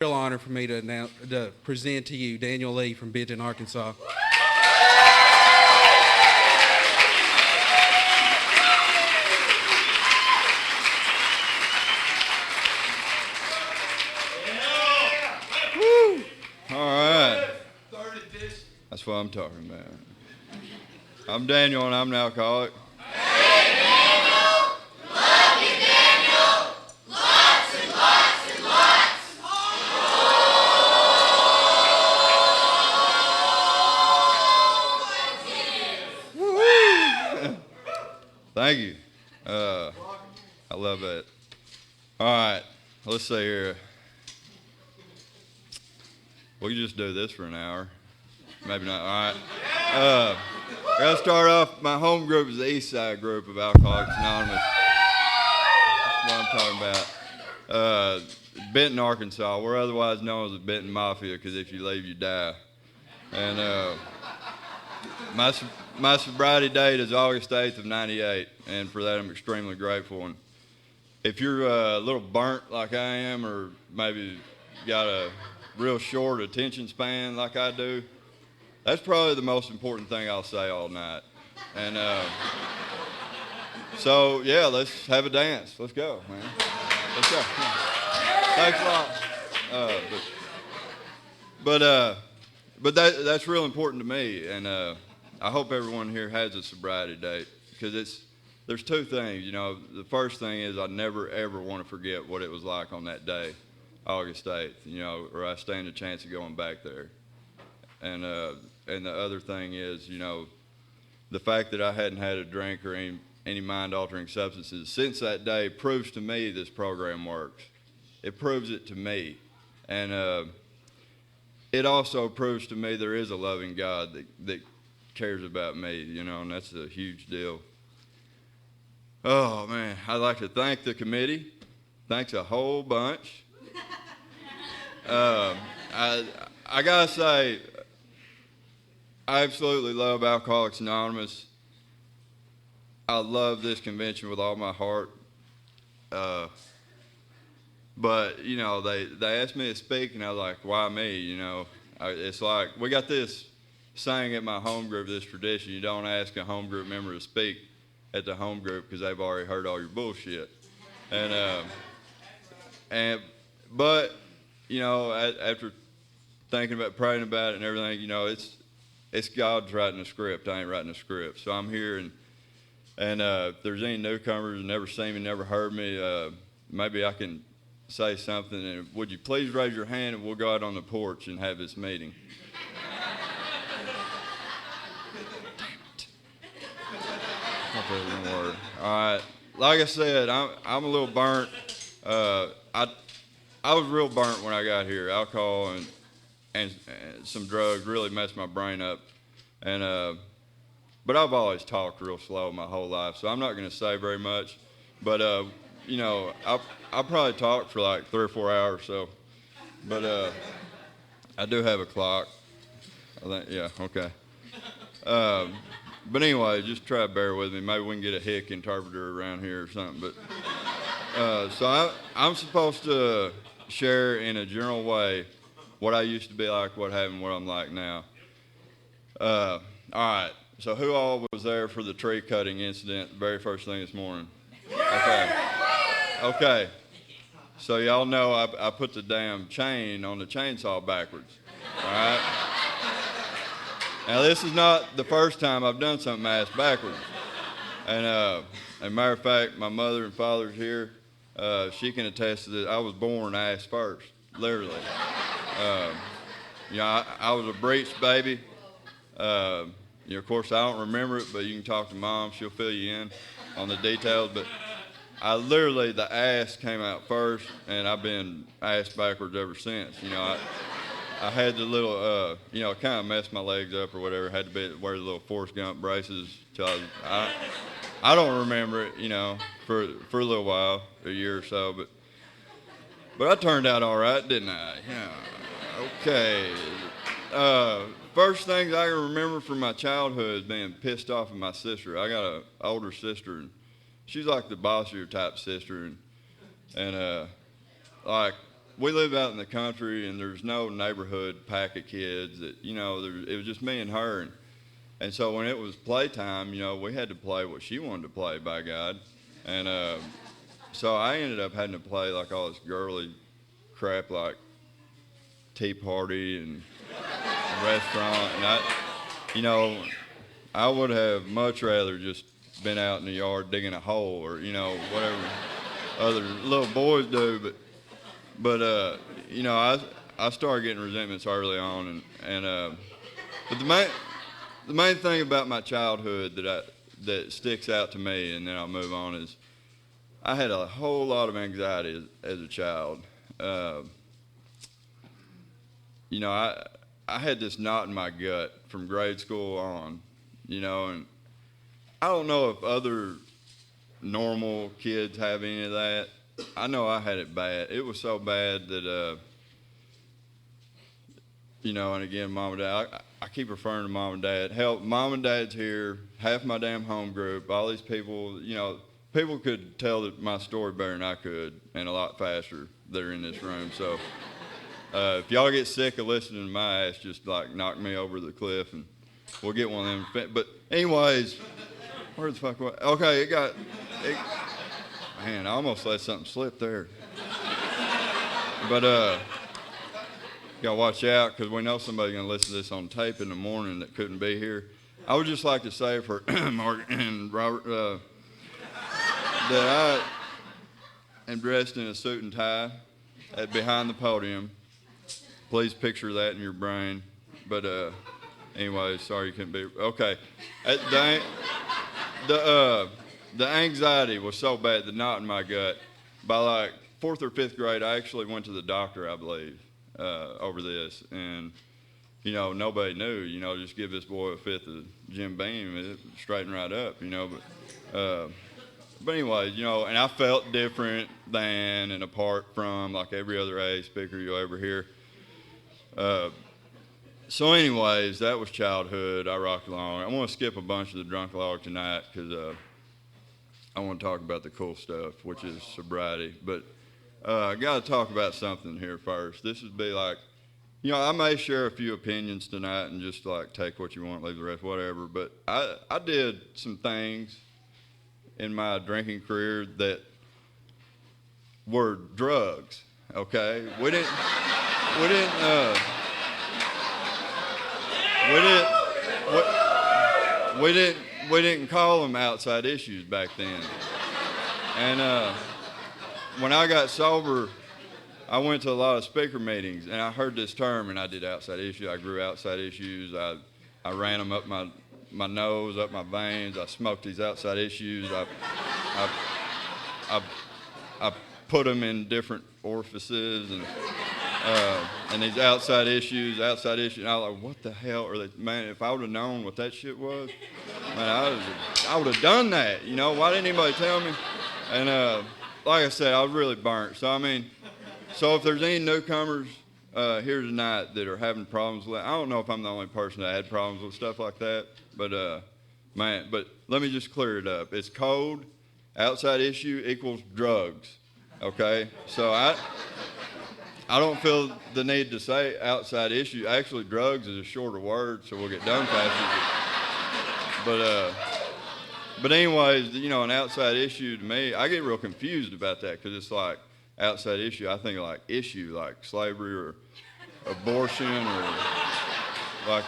Real honor for me to present to you Daniel Lee from Benton, Arkansas. Woo! All right. That's what I'm talking about. I'm Daniel, and I'm an alcoholic. Hey, Daniel! Love you, Daniel! Lots and lots and lots! Thank you. I love that. All right. Let's see here. We can just do this for an hour. Maybe not. All right. I got to start off. My home group is the East Side group of Alcoholics Anonymous. That's what I'm talking about. Benton, Arkansas. We're otherwise known as the Benton Mafia because if you leave, you die. And my sobriety date is August 8th of 98, and for that I'm extremely grateful. And if you're a little burnt like I am, or maybe got a real short attention span like I do, that's probably the most important thing I'll say all night. And so, yeah, let's have a dance. Let's go, man. Let's go. Thanks a lot. But that's real important to me, and I hope everyone here has a sobriety date, because there's two things. You know, the first thing is I never ever want to forget what it was like on that day, August 8th. You know, or I stand a chance of going back there. And the other thing is, you know, the fact that I hadn't had a drink or any mind-altering substances since that day proves to me this program works. It proves it to me, and it also proves to me there is a loving God that cares about me, you know, and that's a huge deal. Oh, man, I'd like to thank the committee. Thanks a whole bunch. I got to say, I absolutely love Alcoholics Anonymous. I love this convention with all my heart. But, you know, they asked me to speak, and I was like, why me? You know, it's like, we got this saying at my home group, this tradition, you don't ask a home group member to speak at the home group because they've already heard all your bullshit. But, you know, after thinking about, praying about it and everything, you know, it's God's writing the script. I ain't writing the script. So I'm here, and if there's any newcomers who never seen me, never heard me, maybe I can say something. And would you please raise your hand, and we'll go out on the porch and have this meeting. Damn it. All right. Like I said, I'm a little burnt. I was real burnt when I got here. Alcohol and some drugs really messed my brain up. But I've always talked real slow my whole life, so I'm not going to say very much. But you know, I'll probably talk for like 3 or 4 hours. So, but I do have a clock. I think, yeah, okay. But anyway, just try to bear with me. Maybe we can get a hick interpreter around here or something. But so I'm supposed to share in a general way what I used to be like, what happened, what I'm like now. All right. So who all was there for the tree cutting incident the very first thing this morning? Okay. So y'all know I put the damn chain on the chainsaw backwards. All right. Now this is not the first time I've done something ass backwards. And as a matter of fact, my mother and father's here. She can attest to that. I was born ass first, literally. You know, I was a breech baby. You know, of course, I don't remember it, but you can talk to Mom. She'll fill you in on the details. But I literally, the ass came out first, and I've been ass backwards ever since. You know, I had the little, you know, it kind of messed my legs up or whatever. Had to wear the little Forrest Gump braces till I don't remember it, you know, for a little while, a year or so. But I turned out all right, didn't I? Yeah. Okay. First things I can remember from my childhood is being pissed off at my sister. I got an older sister, and she's like the bossier type sister, and like we live out in the country, and there's no neighborhood pack of kids that, it was just me and her. And so when it was playtime, we had to play what she wanted to play, by God. And so I ended up having to play like all this girly crap like Tea Party and Restaurant. And I would have much rather just been out in the yard digging a hole or, whatever other little boys do. But I started getting resentments early on. But the main thing about my childhood that sticks out to me, and then I'll move on, is I had a whole lot of anxiety as a child. I had this knot in my gut from grade school on, and I don't know if other normal kids have any of that. I know I had it bad. It was so bad that, and again, Mom and Dad, I keep referring to Mom and Dad. Hell, Mom and Dad's here, half my damn home group, all these people, people could tell my story better than I could and a lot faster that are in this room. So if y'all get sick of listening to my ass, just like knock me over the cliff and we'll get one of them. But anyways, where the fuck was I? Okay, man, I almost let something slip there. But you gotta watch out because we know somebody's gonna listen to this on tape in the morning that couldn't be here. I would just like to say for Mark and Robert that I am dressed in a suit and tie behind the podium. Please picture that in your brain. But anyway, sorry you couldn't be. Okay, the anxiety was so bad, the knot in my gut. By like 4th or 5th grade, I actually went to the doctor, I believe, over this. And, nobody knew, just give this boy a 5th of Jim Beam, it straighten right up, But anyways, and I felt different than and apart from like every other AA speaker you'll ever hear. So anyways, that was childhood. I rocked along. I want to skip a bunch of the drunk log tonight because I want to talk about the cool stuff, which is sobriety. But I got to talk about something here first. This would be like, I may share a few opinions tonight and just like take what you want, leave the rest, whatever. But I did some things in my drinking career that were drugs. Okay, we didn't call them outside issues back then. And when I got sober, I went to a lot of speaker meetings, and I heard this term, and I did outside issues. I grew outside issues. I ran them up my nose, up my veins. I smoked these outside issues. I put them in different orifices, and these outside issues. And I was like, what the hell are they? Man, if I would have known what that shit was, man, I would have done that. Why didn't anybody tell me? And like I said, I was really burnt. So if there's any newcomers here tonight that are having problems with that, I don't know if I'm the only person that had problems with stuff like that, but but let me just clear it up. It's code, outside issue equals drugs, okay? So I don't feel the need to say outside issue. Actually, drugs is a shorter word, so we'll get done faster. But anyways, an outside issue to me, I get real confused about that because it's like outside issue. I think of like issue, like slavery or abortion or like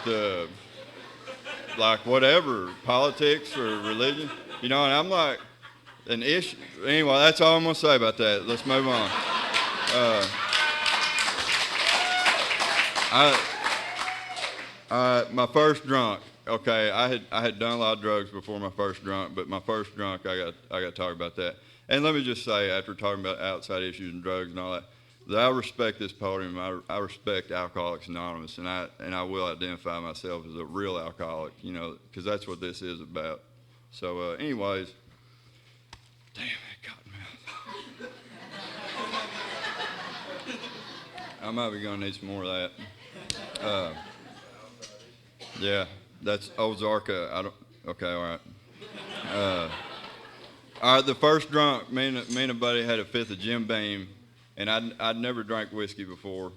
whatever, politics or religion, and I'm like an issue. Anyway, that's all I'm gonna say about that. Let's move on. My first drunk. Okay, I had done a lot of drugs before my first drunk, but my first drunk, I got to talk about that. And let me just say, after talking about outside issues and drugs and all that I respect this podium. I respect Alcoholics Anonymous, and I will identify myself as a real alcoholic, because that's what this is about. So, anyways, damn that cotton mouth. I might be gonna need some more of that. Yeah. That's Ozarka. Okay, all right. All right, the first drunk, me and a buddy had a 5th of Jim Beam, And I'd never drank whiskey before.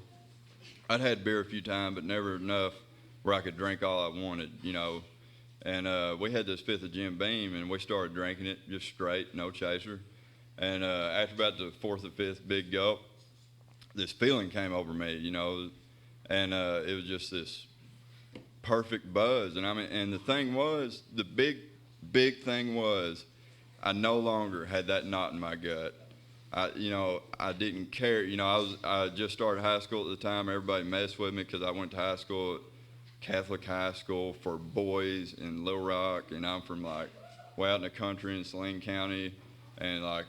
I'd had beer a few times, but never enough where I could drink all I wanted, you know. And we had this fifth of Jim Beam, and we started drinking it just straight, no chaser. And after about the fourth or fifth big gulp, this feeling came over me, you know, and it was just this perfect buzz. And I mean, and the thing was, the big thing was, I no longer had that knot in my gut. I didn't care. You know, I just started high school at the time. Everybody messed with me because I went to high school at Catholic high school for boys in Little Rock, and I'm from like way out in the country in Saline County, and like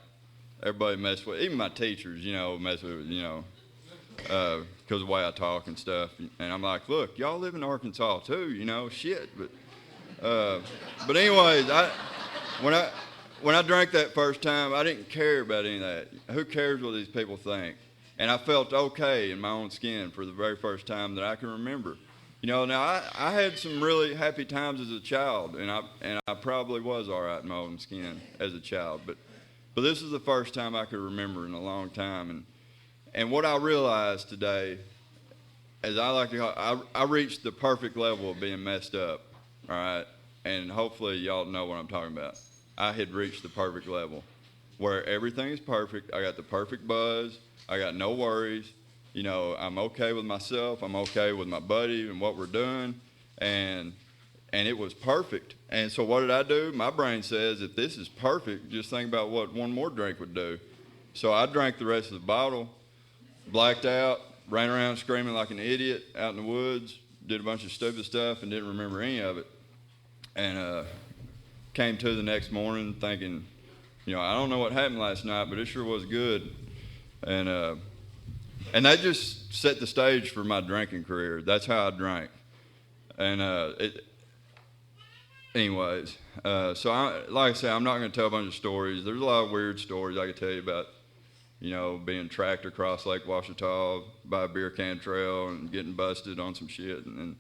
everybody messed with, even my teachers, you know, mess with, you know, because of the way I talk and stuff. And I'm like, look, y'all live in Arkansas too, you know, shit. But anyways, when I drank that first time, I didn't care about any of that. Who cares what these people think? And I felt okay in my own skin for the very first time that I can remember. You know, now I had some really happy times as a child, and I probably was all right in my own skin as a child. But this is the first time I could remember in a long time. And what I realized today, as I like to call it, I reached the perfect level of being messed up, all right? And hopefully y'all know what I'm talking about. I had reached the perfect level where everything is perfect. I got the perfect buzz. I got no worries. You know, I'm okay with myself. I'm okay with my buddy and what we're doing. And it was perfect. And so what did I do? My brain says, if this is perfect, just think about what one more drink would do. So I drank the rest of the bottle, blacked out, ran around screaming like an idiot out in the woods, did a bunch of stupid stuff and didn't remember any of it. And came to the next morning thinking, you know, I don't know what happened last night, but it sure was good. And that just set the stage for my drinking career. That's how I drank. And anyways, so like I say, I'm not going to tell a bunch of stories. There's a lot of weird stories I could tell you about, you know, being tracked across Lake Ouachita by a beer can trail and getting busted on some shit, and then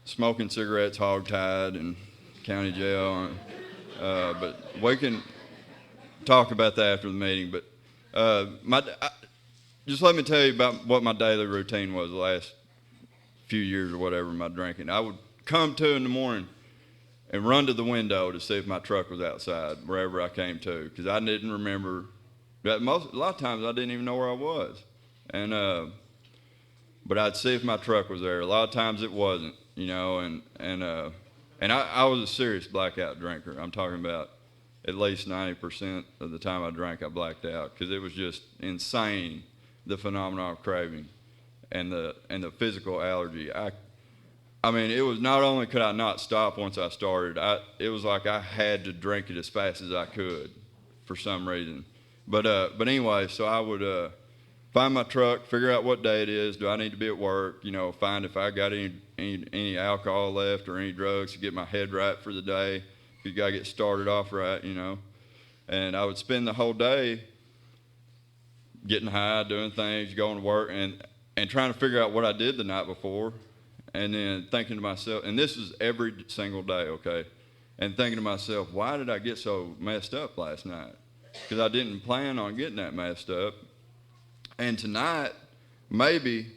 smoking cigarettes hogtied in county jail. But we can talk about that after the meeting. But just let me tell you about what my daily routine was the last few years or whatever, my drinking. I would come to in the morning and run to the window to see if my truck was outside, wherever I came to, because I didn't remember. A lot of times I didn't even know where I was. But I'd see if my truck was there. A lot of times it wasn't, you know, and I was a serious blackout drinker. I'm talking about at least 90% of the time I drank, I blacked out, because it was just insane, the phenomenon of craving and the physical allergy. I mean, it was not only could I not stop once I started, it was like I had to drink it as fast as I could for some reason. But anyway, so I would find my truck, figure out what day it is, do I need to be at work, you know, find if I got any alcohol left or any drugs to get my head right for the day. You got to get started off right, you know. And I would spend the whole day getting high, doing things, going to work, and trying to figure out what I did the night before, and then thinking to myself, and this is every single day, okay, and thinking to myself, why did I get so messed up last night? Because I didn't plan on getting that messed up. And tonight, maybe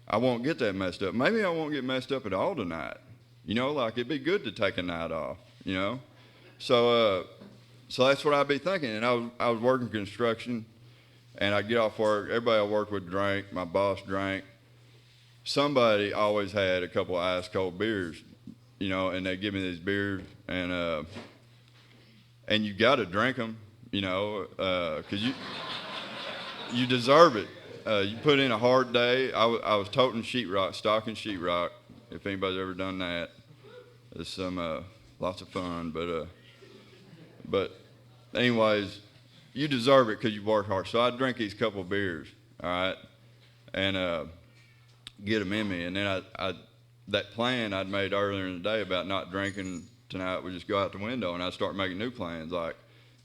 I won't get that messed up. Maybe I won't get messed up at all tonight. You know, like it'd be good to take a night off, you know. So that's what I'd be thinking. And I was working construction, and I'd get off work. Everybody I worked with drank. My boss drank. Somebody always had a couple of ice cold beers, you know, and they'd give me these beers, and you got to drink them, you know, because you deserve it. You put in a hard day. I was toting sheetrock, stocking sheetrock. If anybody's ever done that, it's some lots of fun. But anyways, you deserve it because you work hard. So I'd drink these couple of beers, all right, and get them in me. And then that plan I'd made earlier in the day about not drinking tonight would just go out the window, and I'd start making new plans. Like,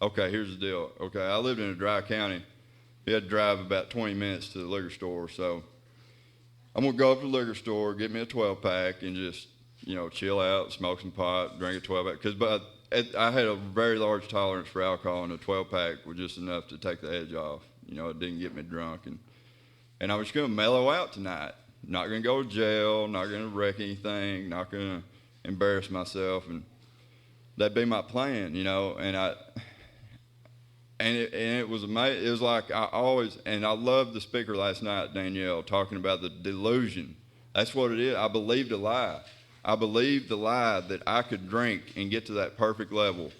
okay, here's the deal. Okay, I lived in a dry county. You had to drive about 20 minutes to the liquor store, so I'm going to go up to the liquor store, get me a 12-pack, and just, you know, chill out, smoke some pot, drink a 12-pack. Because I had a very large tolerance for alcohol, and a 12-pack was just enough to take the edge off, You know, it didn't get me drunk. And I was going to mellow out tonight. Not going to go to jail, not going to wreck anything, not going to embarrass myself. And that'd be my plan, you know. And it was amazing. It was like I loved the speaker last night, Danielle, talking about the delusion. That's what it is. I believed a lie. I believed the lie that I could drink and get to that perfect level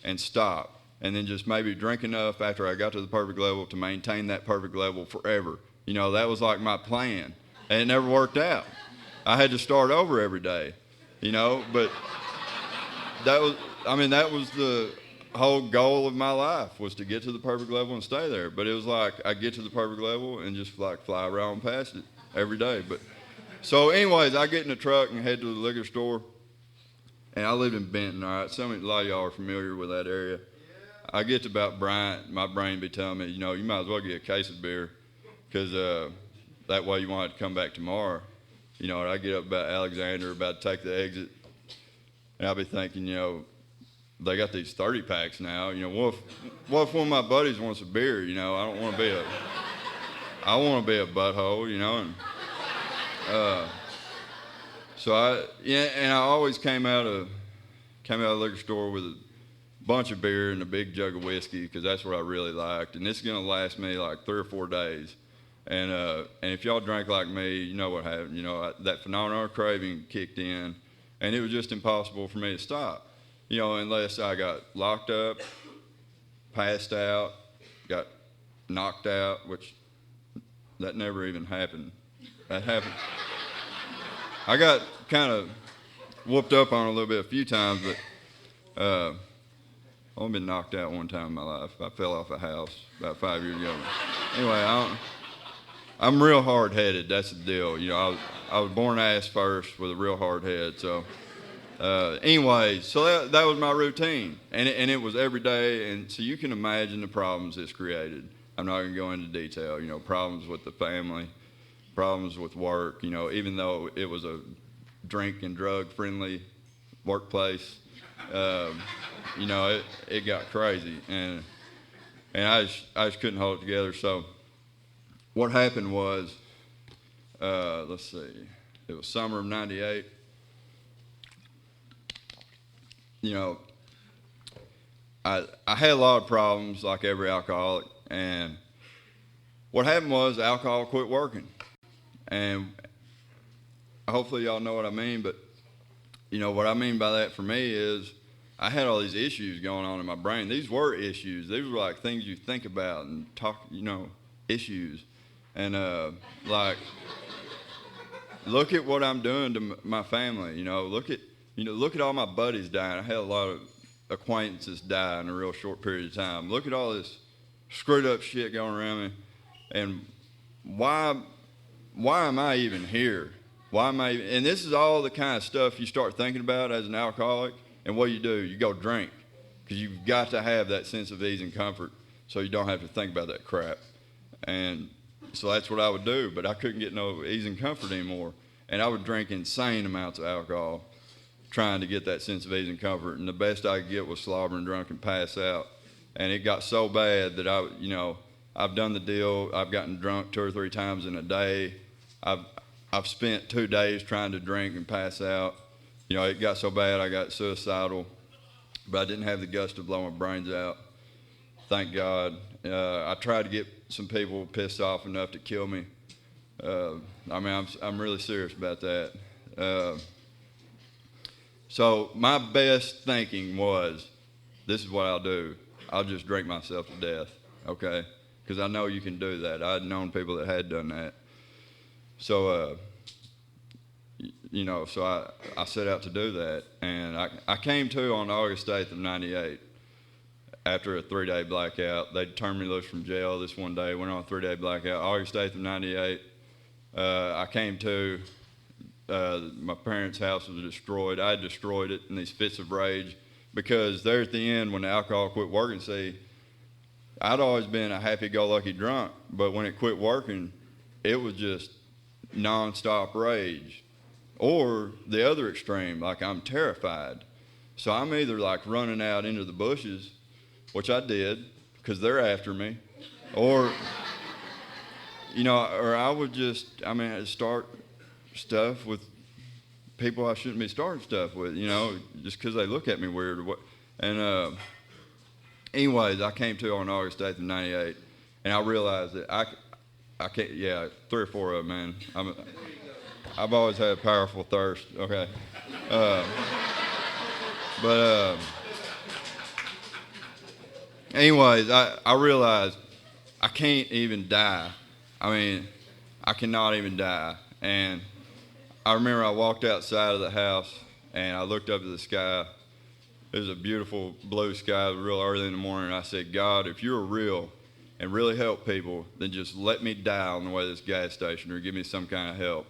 and stop, and then just maybe drink enough after I got to the perfect level to maintain that perfect level forever. You know, that was like my plan, and it never worked out. I had to start over every day, you know, but that was the whole goal of my life, was to get to the perfect level and stay there. But it was like I get to the perfect level and just like fly around past it every day. But so anyways, I get in the truck and head to the liquor store, and I live in Benton, all right? A lot of y'all are familiar with that area. I get to about Bryant, my brain be telling me, you know, you might as well get a case of beer, because that way you want to come back tomorrow. You know, and I get up about Alexander, about to take the exit, and I'll be thinking, you know, they got these 30 packs now. You know, what if one of my buddies wants a beer? You know, I want to be a butthole, you know. And and I always came out of the liquor store with a bunch of beer and a big jug of whiskey, because that's what I really liked. And this is gonna last me like 3 or 4 days. And if y'all drank like me, you know what happened. You know, that phenomenal craving kicked in, and it was just impossible for me to stop. You know, unless I got locked up, passed out, got knocked out, which that never even happened. That happened. I got kind of whooped up on a little bit a few times, but I've only been knocked out one time in my life. I fell off a house about 5 years ago. Anyway, I'm real hard-headed. That's the deal. You know, I was born ass first with a real hard head. So anyway, so that was my routine, and it was every day. And so you can imagine the problems it's created. I'm not going to go into detail. You know, problems with the family, problems with work. You know, even though it was a drink and drug friendly workplace, you know, it got crazy, and I just couldn't hold it together. So what happened was, let's see, it was summer of '98. You know, I had a lot of problems like every alcoholic, and what happened was alcohol quit working. And hopefully y'all know what I mean, but you know what I mean by that for me is I had all these issues going on in my brain. These were issues. These were like things you think about and talk, you know, issues. And like, look at what I'm doing to my family. You know, look at all my buddies dying. I had a lot of acquaintances die in a real short period of time. Look at all this screwed up shit going around me, and why am I even here? And this is all the kind of stuff you start thinking about as an alcoholic. And what do? You go drink, because you've got to have that sense of ease and comfort, so you don't have to think about that crap. And so that's what I would do, but I couldn't get no ease and comfort anymore. And I would drink insane amounts of alcohol, trying to get that sense of ease and comfort. And the best I could get was slobbering drunk and pass out. And it got so bad that I've done the deal. I've gotten drunk 2 or 3 times in a day. I've spent 2 days trying to drink and pass out. You know, it got so bad I got suicidal, but I didn't have the guts to blow my brains out. Thank God. I tried to get some people pissed off enough to kill me. I'm really serious about that. So my best thinking was, this is what I'll do. I'll just drink myself to death, okay? Because I know you can do that. I'd known people that had done that. So, you know, so I set out to do that. And I came to on August 8th of '98 after a 3-day blackout. They turned me loose from jail this one day, went on a 3-day blackout. August 8th of '98, I came to, my parents' house was destroyed. I had destroyed it in these fits of rage, because there at the end when the alcohol quit working, see, I'd always been a happy-go-lucky drunk, but when it quit working, it was just nonstop rage. Or the other extreme, like I'm terrified. So I'm either like running out into the bushes, which I did, because they're after me, or or I would just, I'd start stuff with people I shouldn't be starting stuff with, just because they look at me weird or what. And anyways, I came to on August 8th of 98, and I realized that I can't, 3 or 4 of them, man. I've always had a powerful thirst, okay. Anyways, I realized I can't even die. I cannot even die. And I remember I walked outside of the house and I looked up at the sky. It was a beautiful blue sky, real early in the morning. And I said, God, if you're real and really help people, then just let me die on the way to this gas station or give me some kind of help.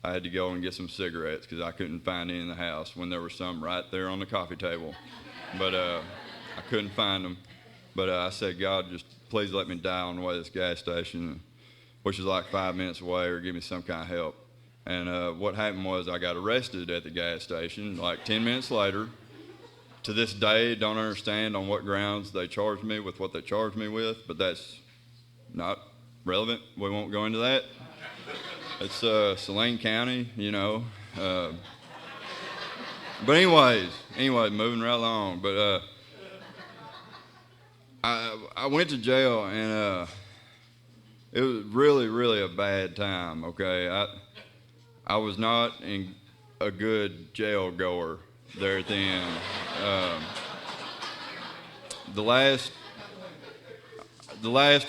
I had to go and get some cigarettes because I couldn't find any in the house when there were some right there on the coffee table. But I couldn't find them. But I said, God, just please let me die on the way to this gas station, which is like 5 minutes away, or give me some kind of help. And what happened was I got arrested at the gas station like 10 minutes later. To this day, don't understand on what grounds they charged me with what they charged me with, but that's not relevant. We won't go into that. It's Saline County, But anyways, moving right along. But I went to jail, and it was really, really a bad time, okay? I was not a good jail goer there at the end. The last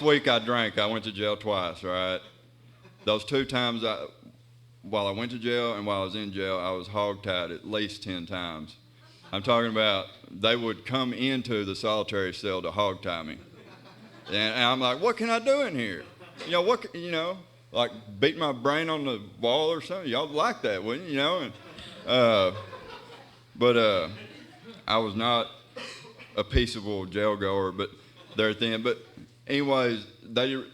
week I drank, I went to jail twice, right? Those 2 times while I went to jail and while I was in jail, I was hogtied at least 10 times. I'm talking about they would come into the solitary cell to hogtie me. And I'm like, what can I do in here? Like beat my brain on the wall or something. Y'all like that, wouldn't you? But I was not a peaceable jail goer, but there at the end. But anyways, we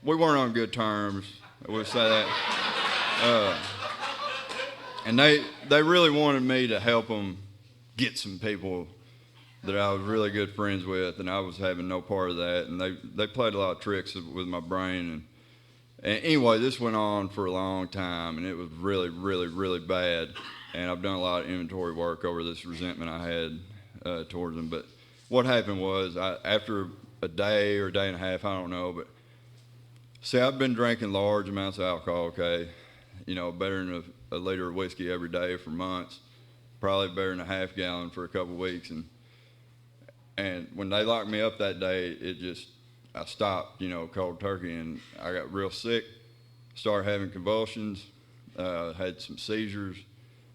weren't on good terms. I would say that. And they really wanted me to help them get some people that I was really good friends with, and I was having no part of that. And they played a lot of tricks with my brain. And anyway, this went on for a long time, and it was really, really, really bad. And I've done a lot of inventory work over this resentment I had towards them. But what happened was, after a day or a day and a half, I don't know, but see, I've been drinking large amounts of alcohol, okay? Better than a liter of whiskey every day for months, probably better than a half gallon for a couple of weeks. And when they locked me up that day, I stopped, cold turkey, and I got real sick, started having convulsions, had some seizures,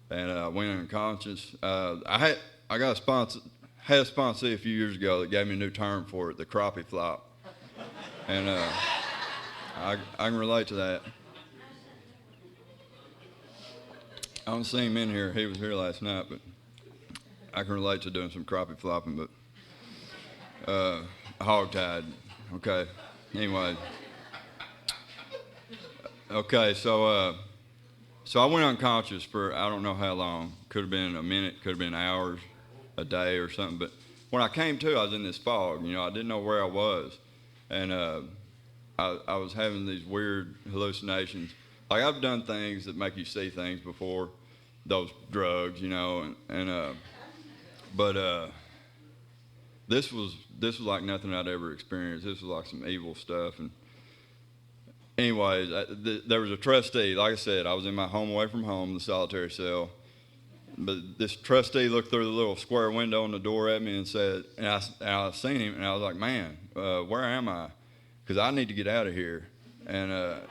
and I went unconscious. I got a sponsor, had a sponsee a few years ago that gave me a new term for it, the crappie flop. And I can relate to that. I don't see him in here. He was here last night, but I can relate to doing some crappie flopping, but hogtied. Okay. Anyway. Okay, so I went unconscious for I don't know how long. Could have been a minute, could have been hours, a day or something. But when I came to, I was in this fog. I didn't know where I was. And I was having these weird hallucinations. Like, I've done things that make you see things before, those drugs, but this was like nothing I'd ever experienced. This was like some evil stuff. And anyways, there was a trustee. Like I said, I was in my home away from home, the solitary cell. But this trustee looked through the little square window on the door at me and said, and I seen him, and I was like, man, where am I? Because I need to get out of here. And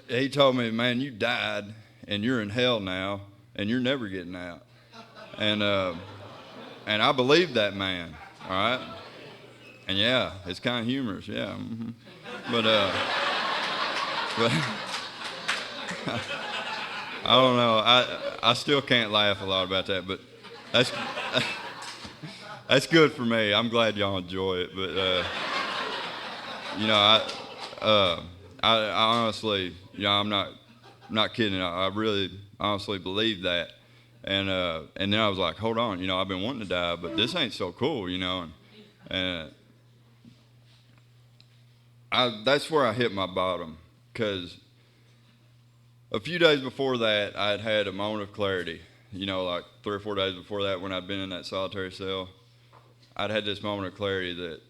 he told me, man, you died, and you're in hell now, and you're never getting out. And I believed that man, all right? And yeah, it's kind of humorous, yeah. Mm-hmm. But I don't know. I still can't laugh a lot about that, but that's good for me. I'm glad y'all enjoy it, but I honestly, I'm not kidding. I really honestly believe that, and then I was like, hold on, I've been wanting to die, but this ain't so cool, and that's where I hit my bottom, because a few days before that, I had had a moment of clarity. You know, like 3 or 4 days before that, when I'd been in that solitary cell, I'd had this moment of clarity that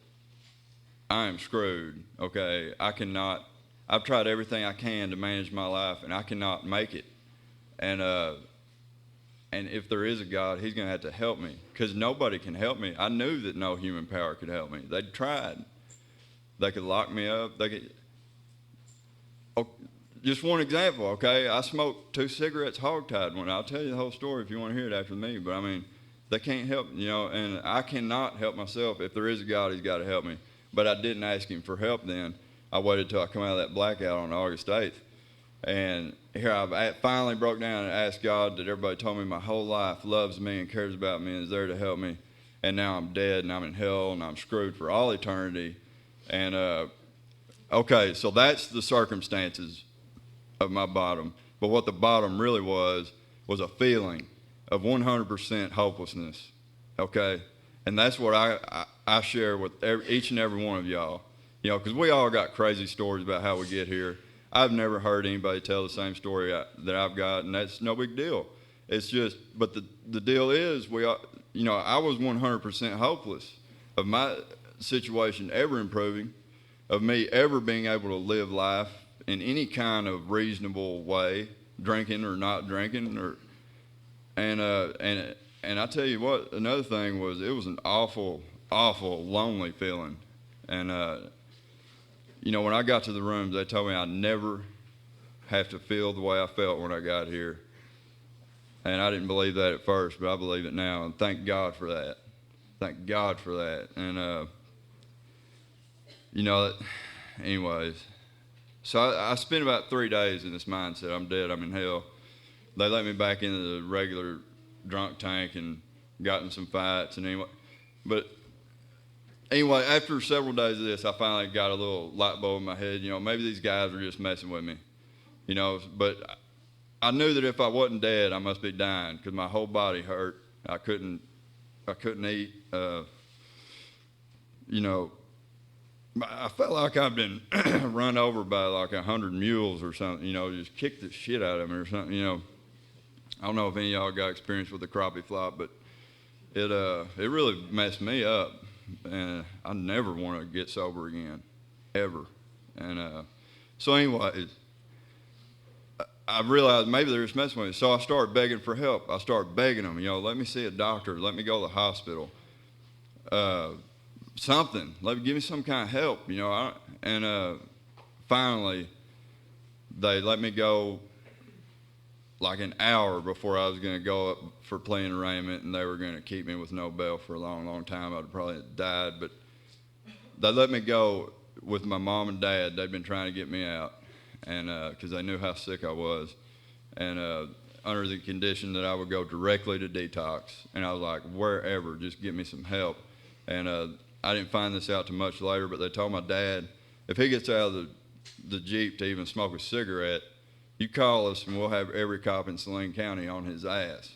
I am screwed, okay? I've tried everything I can to manage my life, and I cannot make it. And if there is a God, he's going to have to help me, because nobody can help me. I knew that no human power could help me. They'd tried. They could lock me up. Just one example, okay? I smoked 2 cigarettes hogtied one. I'll tell you the whole story if you want to hear it after me. But, I mean, they can't help, and I cannot help myself. If there is a God, he's got to help me. But I didn't ask him for help then. I waited till I come out of that blackout on August 8th. And here I finally broke down and asked God that everybody told me my whole life loves me and cares about me and is there to help me. And now I'm dead and I'm in hell and I'm screwed for all eternity. And, okay, so that's the circumstances of my bottom. But what the bottom really was a feeling of 100% hopelessness, okay? And that's what I share with each and every one of y'all, because we all got crazy stories about how we get here. I've never heard anybody tell the same story that I've got, and that's no big deal. It's just, but the deal is, I was 100% hopeless of my situation ever improving, of me ever being able to live life in any kind of reasonable way, drinking or not drinking, and I tell you what, another thing was, it was an awful, awful lonely feeling, and when I got to the rooms, they told me I'd never have to feel the way I felt when I got here, and I didn't believe that at first, but I believe it now, and thank God for that. Thank God for that, and anyways. So I spent about 3 days in this mindset. I'm dead. I'm in hell. They let me back into the regular drunk tank and got in some fights. But anyway, after several days of this, I finally got a little light bulb in my head. Maybe these guys were just messing with me. But I knew that if I wasn't dead, I must be dying because my whole body hurt. I couldn't eat. I felt like I'd been run over by like 100 mules or something, just kicked the shit out of me or something, I don't know if any of y'all got experience with the crappie flop, but it really messed me up, and I never want to get sober again, ever. And so anyways, I realized maybe they were just messing with me, so I started begging for help. I started begging them, let me see a doctor, let me go to the hospital. Something, give me some kind of help, finally, they let me go like an hour before I was going to go up for plea arraignment, and they were going to keep me with no bail for a long, long time. I'd probably died, but they let me go with my mom and dad. They'd been trying to get me out, and because they knew how sick I was, and under the condition that I would go directly to detox, and I was like, wherever, just get me some help, and I didn't find this out till much later, but they told my dad, if he gets out of the Jeep to even smoke a cigarette, you call us and we'll have every cop in Saline County on his ass.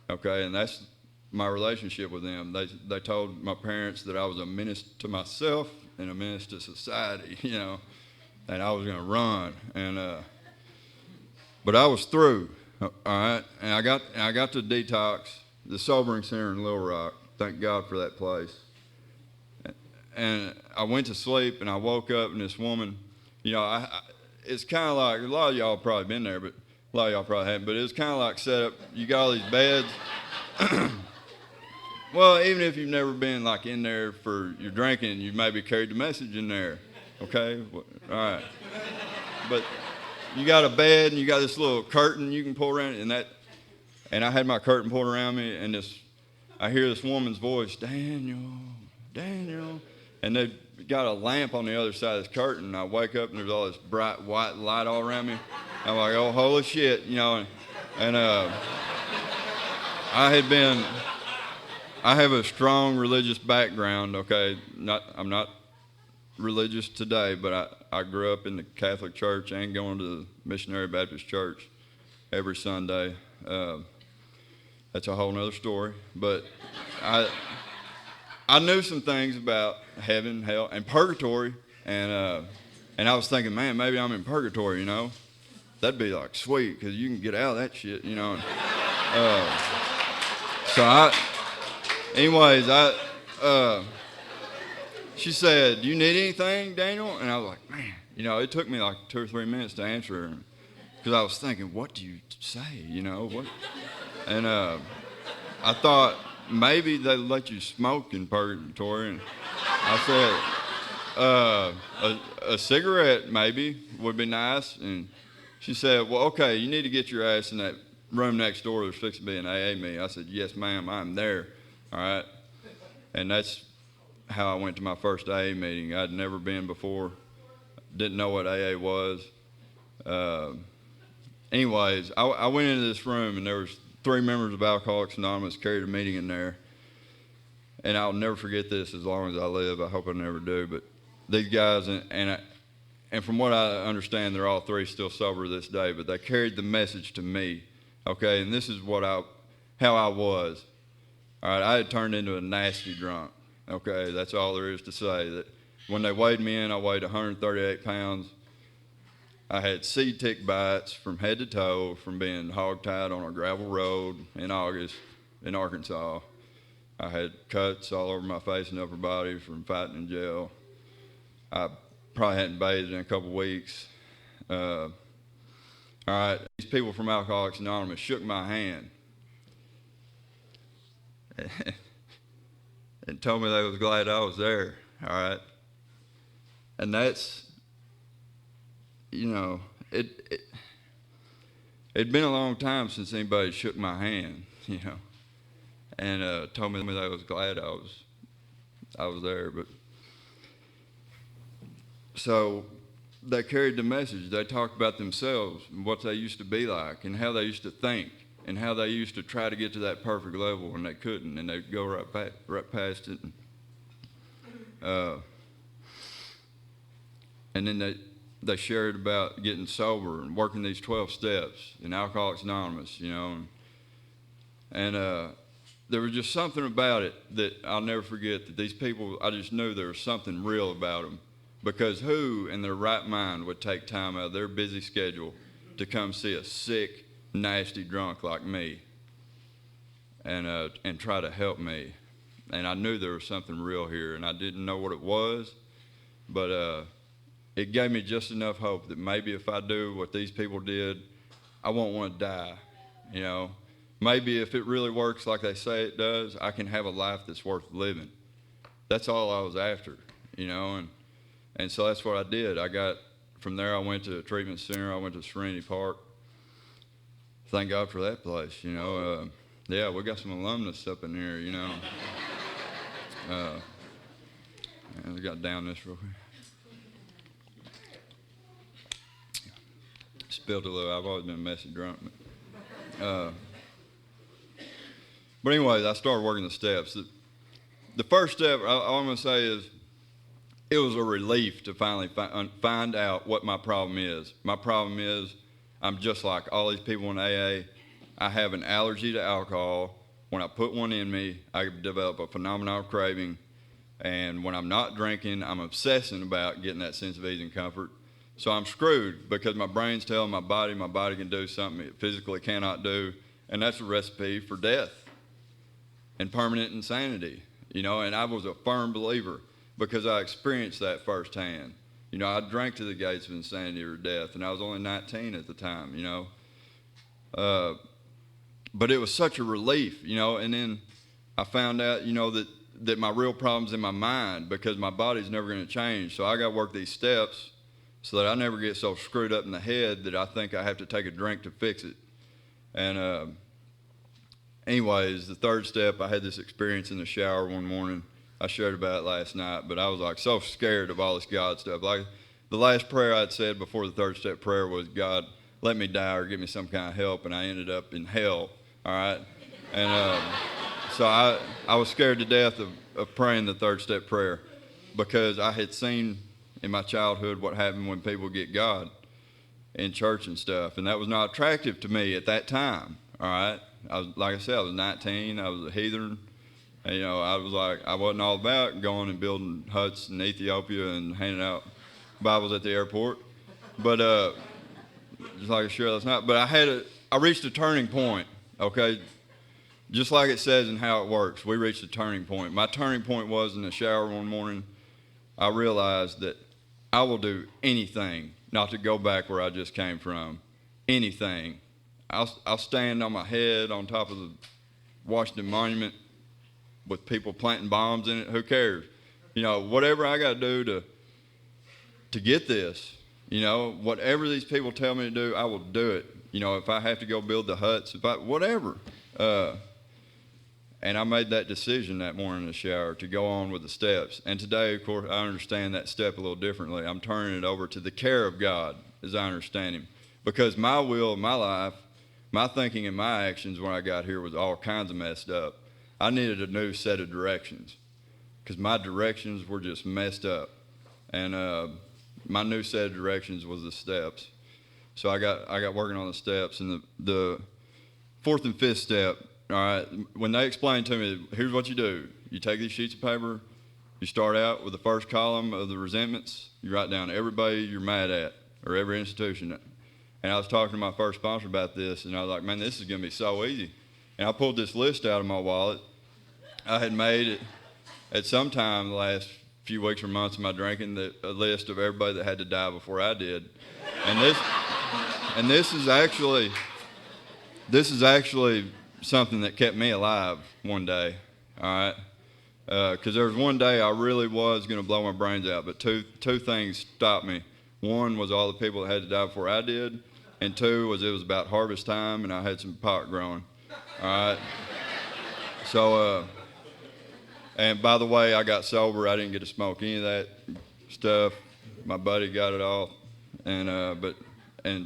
Okay, and that's my relationship with them. They told my parents that I was a menace to myself and a menace to society, and I was going to run. But I was through, all right, and I got to detox, the sobering center in Little Rock. Thank God for that place. And I went to sleep, and I woke up, and this woman, it's kind of like, a lot of y'all have probably been there, but a lot of y'all probably haven't, but it was kind of like set up, you got all these beds. Well, even if you've never been like in there for your drinking, you maybe carried the message in there, okay? All right. But you got a bed, and you got this little curtain you can pull around, and I had my curtain pulled around me, and I hear this woman's voice, Daniel. And they've got a lamp on the other side of this curtain, and I wake up, and there's all this bright white light all around me. I'm like, oh, holy shit, and I have a strong religious background, okay? I'm not religious today, but I grew up in the Catholic Church and going to the Missionary Baptist Church every Sunday. That's a whole nother story, but I knew some things about heaven, hell, and purgatory. And I was thinking, man, maybe I'm in purgatory, you know. That'd be like sweet because you can get out of that shit, you know. She said, "Do you need anything, Daniel?" And I was like, man, you know, it took me like 2 or 3 minutes to answer her because I was thinking, what do you say, you know? What? And I thought maybe they let you smoke in purgatory, and I said, a cigarette maybe would be nice. And she said, well, okay, you need to get your ass in that room next door. There's fixing to be an AA meeting. I said, yes, ma'am, I'm there. All right. And that's how I went to my first AA meeting. I'd never been before. Didn't know what AA was. Anyways, I went into this room, and there was 3 members of Alcoholics Anonymous carried a meeting in there. And I'll never forget this as long as I live. I hope I never do. But these guys, and from what I understand, they're all 3 still sober this day, but they carried the message to me, okay? And this is how I was. All right, I had turned into a nasty drunk, okay? That's all there is to say. That when they weighed me in, I weighed 138 pounds. I had seed tick bites from head to toe from being hogtied on a gravel road in August in Arkansas. I had cuts all over my face and upper body from fighting in jail. I probably hadn't bathed in a couple weeks. All right, these people from Alcoholics Anonymous shook my hand and told me they was glad I was there, all right? And that's, you know, it'd been a long time since anybody shook my hand, you know, and told me they was glad I was there. But so they carried the message. They talked about themselves and what they used to be like and how they used to think and how they used to try to get to that perfect level when they couldn't, and they'd go right past it. And then they shared about getting sober and working these 12 steps in Alcoholics Anonymous, you know. And there was just something about it that I'll never forget, that these people, I just knew there was something real about them. Because who in their right mind would take time out of their busy schedule to come see a sick, nasty drunk like me and try to help me? And I knew there was something real here, and I didn't know what it was, but it gave me just enough hope that maybe if I do what these people did, I won't want to die, you know. Maybe if it really works like they say it does, I can have a life that's worth living. That's all I was after, you know, and so that's what I did. From there I went to a treatment center. I went to Serenity Park. Thank God for that place, you know. Yeah, we got some alumnus up in here, you know. I got down this real quick. Spilled a little. I've always been a messy drunk. But anyways, I started working the steps. The first step, all I'm going to say is, it was a relief to finally find out what my problem is. My problem is I'm just like all these people in AA. I have an allergy to alcohol. When I put one in me, I develop a phenomenal craving. And when I'm not drinking, I'm obsessing about getting that sense of ease and comfort. So I'm screwed because my brain's telling my body can do something it physically cannot do. And that's a recipe for death and permanent insanity, you know. And I was a firm believer because I experienced that firsthand. You know, I drank to the gates of insanity or death, and I was only 19 at the time, you know. But it was such a relief, you know. And then I found out, you know, that my real problem's in my mind because my body's never going to change. So I got to work these steps so that I never get so screwed up in the head that I think I have to take a drink to fix it. And anyways, the third step, I had this experience in the shower one morning. I shared about it last night, but I was like so scared of all this God stuff. Like the last prayer I'd said before the third step prayer was, God, let me die or give me some kind of help, and I ended up in hell, all right? And so I was scared to death of praying the third step prayer because I had seen in my childhood what happened when people get God in church and stuff, and that was not attractive to me at that time, all right? Like I said, I was 19, I was a heathen. And, you know, I was like, I wasn't all about going and building huts in Ethiopia and handing out Bibles at the airport. But just like I shared last night. But I reached a turning point, okay? Just like it says in How It Works, we reached a turning point. My turning point was in the shower one morning. I realized that I will do anything not to go back where I just came from. Anything. I'll stand on my head on top of the Washington Monument with people planting bombs in it. Who cares? You know, whatever I got to do to get this, you know, whatever these people tell me to do, I will do it. You know, if I have to go build the huts, whatever. And I made that decision that morning in the shower to go on with the steps. And today, of course, I understand that step a little differently. I'm turning it over to the care of God as I understand Him. Because my will, my life, my thinking and my actions when I got here was all kinds of messed up. I needed a new set of directions because my directions were just messed up. And my new set of directions was the steps. So I got working on the steps. And the fourth and fifth step, all right, when they explained to me, here's what you do. You take these sheets of paper, you start out with the first column of the resentments, you write down everybody you're mad at or every institution. And I was talking to my first sponsor about this, and I was like, man, this is going to be so easy. And I pulled this list out of my wallet. I had made it at some time the last few weeks or months of my drinking, a list of everybody that had to die before I did. And this is actually something that kept me alive one day, all right? Because there was one day I really was going to blow my brains out, but two things stopped me. One was all the people that had to die before I did, and two was it was about harvest time, and I had some pot growing, all right? So, and by the way, I got sober. I didn't get to smoke any of that stuff. My buddy got it all, and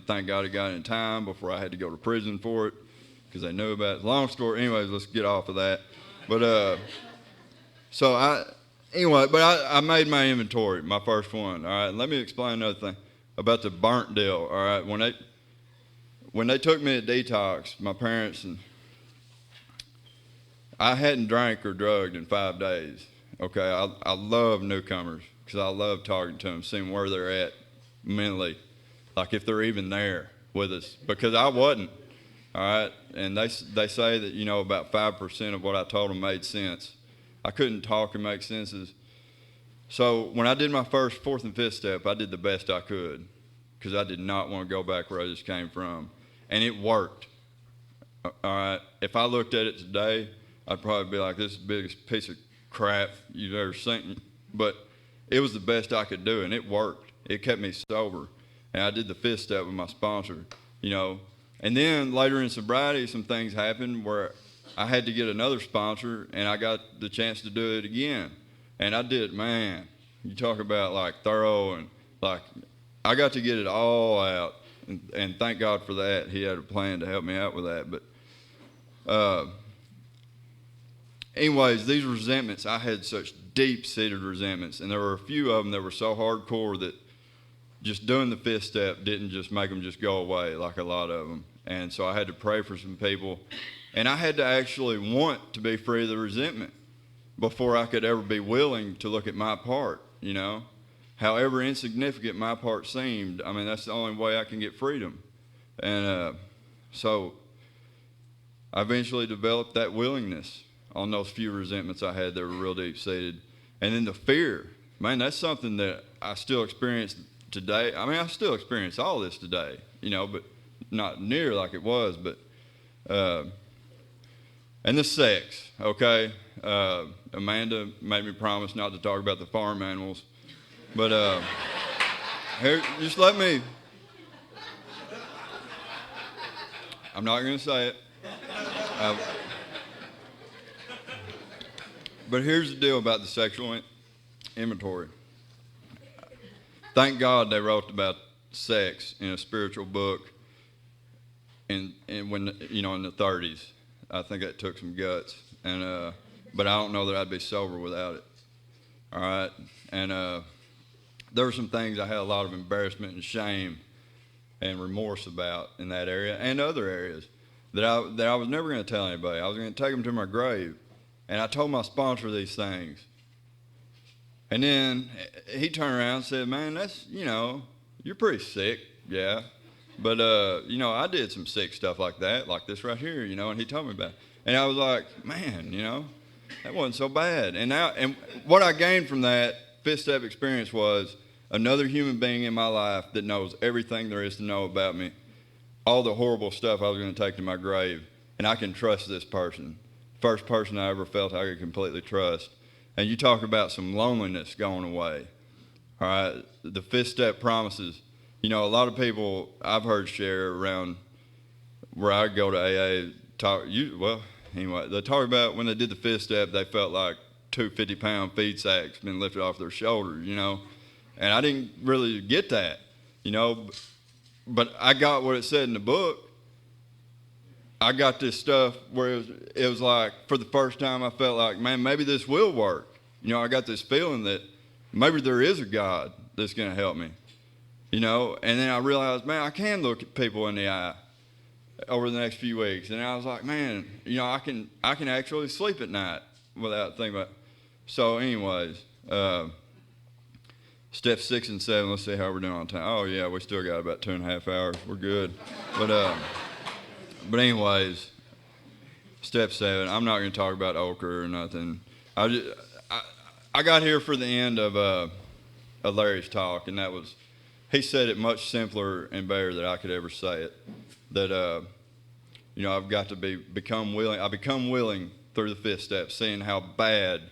thank God he got it in time before I had to go to prison for it, because they knew about it. Long story. Anyways, let's get off of that. But so I made my inventory, my first one. All right. Let me explain another thing about the burnt deal. All right. When they took me to detox, my parents and I hadn't drank or drugged in 5 days. Okay. I love newcomers because I love talking to them, seeing where they're at mentally, like if they're even there with us, because I wasn't. All right, and they say that, you know, about 5% of what I told them made sense. I couldn't talk and make senses. So when I did my first fourth and fifth step, I did the best I could because I did not want to go back where I just came from, and it worked. All right, if I looked at it today, I'd probably be like, this is the biggest piece of crap you've ever seen. But it was the best I could do, and it worked. It kept me sober, and I did the fifth step with my sponsor, you know. And then later in sobriety, some things happened where I had to get another sponsor, and I got the chance to do it again. And I did, man, you talk about like thorough, and like I got to get it all out. And thank God for that. He had a plan to help me out with that. But anyways, these resentments, I had such deep-seated resentments. And there were a few of them that were so hardcore that just doing the fifth step didn't just make them just go away like a lot of them. And so I had to pray for some people. And I had to actually want to be free of the resentment before I could ever be willing to look at my part, you know. However insignificant my part seemed, I mean, that's the only way I can get freedom. And so I eventually developed that willingness on those few resentments I had that were real deep-seated. And then the fear, man, that's something that I still experience today. I mean, I still experience all this today, you know, but not near like it was. But and the sex, okay. Amanda made me promise not to talk about the farm animals, but here, just let me. I'm not going to say it. But here's the deal about the sexual inventory. Thank God they wrote about sex in a spiritual book in when, you know, in the 30s. I think that took some guts, and but I don't know that I'd be sober without it. All right, and there were some things I had a lot of embarrassment and shame and remorse about in that area and other areas that I was never going to tell anybody. I was going to take them to my grave, and I told my sponsor these things. And then he turned around and said, man, that's, you're pretty sick, yeah. But, I did some sick stuff like that, like this right here, and he told me about it. And I was like, man, that wasn't so bad. And what I gained from that fifth step experience was another human being in my life that knows everything there is to know about me, all the horrible stuff I was going to take to my grave, and I can trust this person. First person I ever felt I could completely trust. And you talk about some loneliness going away. All right, the fifth step promises. A lot of people I've heard share around where I go to AA they talk about when they did the fifth step, they felt like 2 50-pound feed sacks been lifted off their shoulders, And I didn't really get that, but I got what it said in the book. I got this stuff where it was like, for the first time, I felt like, man, maybe this will work. I got this feeling that maybe there is a God that's going to help me, And then I realized, man, I can look at people in the eye over the next few weeks. And I was like, man, I can actually sleep at night without thinking about it. So anyways, step 6 and 7, let's see how we're doing on time. Oh, yeah, we still got about 2.5 hours. We're good. But anyways, step 7, I'm not going to talk about ochre or nothing. I got here for the end of Larry's talk, and that was, he said it much simpler and better than I could ever say it. That, I've got to become willing. I become willing through the fifth step, seeing how bad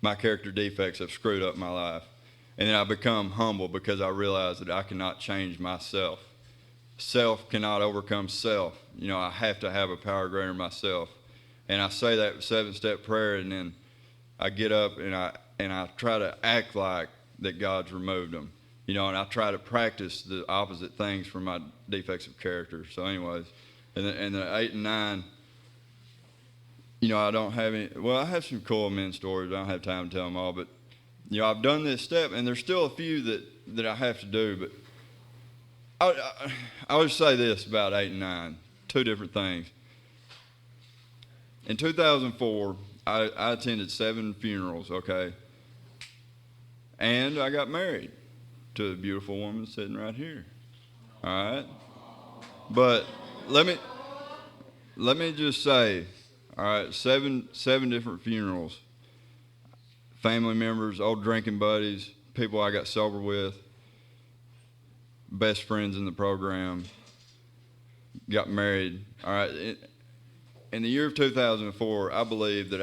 my character defects have screwed up my life. And then I become humble because I realize that I cannot change myself. Self cannot overcome self. I have to have a power greater than myself. And I say that 7-step prayer, and then I get up and I try to act like that God's removed them. And I try to practice the opposite things from my defects of character. So anyways, and the 8 and 9, I don't have any, well, I have some cool men stories. I don't have time to tell them all, but, I've done this step, and there's still a few that I have to do, but I would say this about 8 and 9, 2 different things. In 2004, I attended 7 funerals, okay? And I got married to a beautiful woman sitting right here. All right? But let me just say, all right, 7 different funerals. Family members, old drinking buddies, people I got sober with, best friends in the program, got married. All right. In the year of 2004, I believe that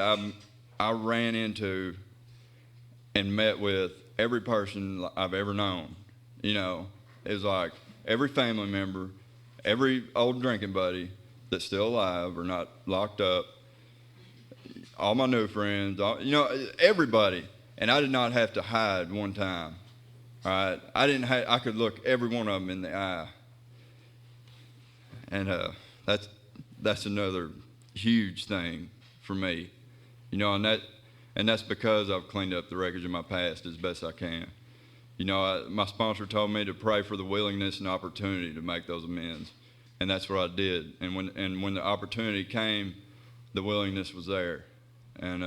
I ran into and met with every person I've ever known. It was like every family member, every old drinking buddy that's still alive or not locked up, all my new friends, everybody. And I did not have to hide one time. All right, I could look every one of them in the eye, and that's another huge thing for me, and that's because I've cleaned up the wreckage of my past as best I can. My sponsor told me to pray for the willingness and opportunity to make those amends, and that's what I did. And when the opportunity came, the willingness was there, and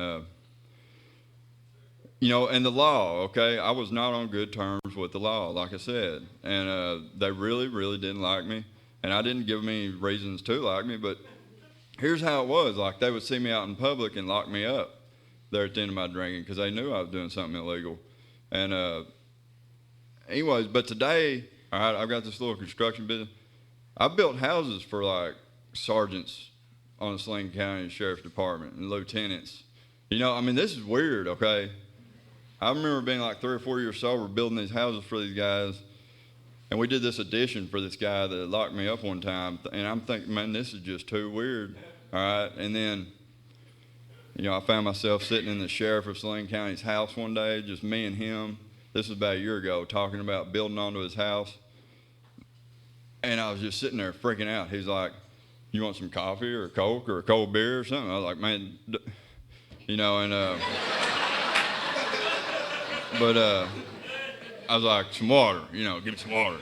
and the law, okay, I was not on good terms with the law, like I said, and they really, really didn't like me, and I didn't give them any reasons to like me, but here's how it was. Like, they would see me out in public and lock me up there at the end of my drinking because they knew I was doing something illegal. And anyways, but today, all right, I've got this little construction business. I built houses for, like, sergeants on the Sling County Sheriff's Department and lieutenants. This is weird, okay? I remember being like 3 or 4 years sober, building these houses for these guys, and we did this addition for this guy that locked me up one time, and I'm thinking, man, this is just too weird, all right? And then, I found myself sitting in the sheriff of Sling County's house one day, just me and him. This was about a year ago, talking about building onto his house, and I was just sitting there freaking out. He's like, you want some coffee or a Coke or a cold beer or something? I was like, man, but I was like, some water, give me some water,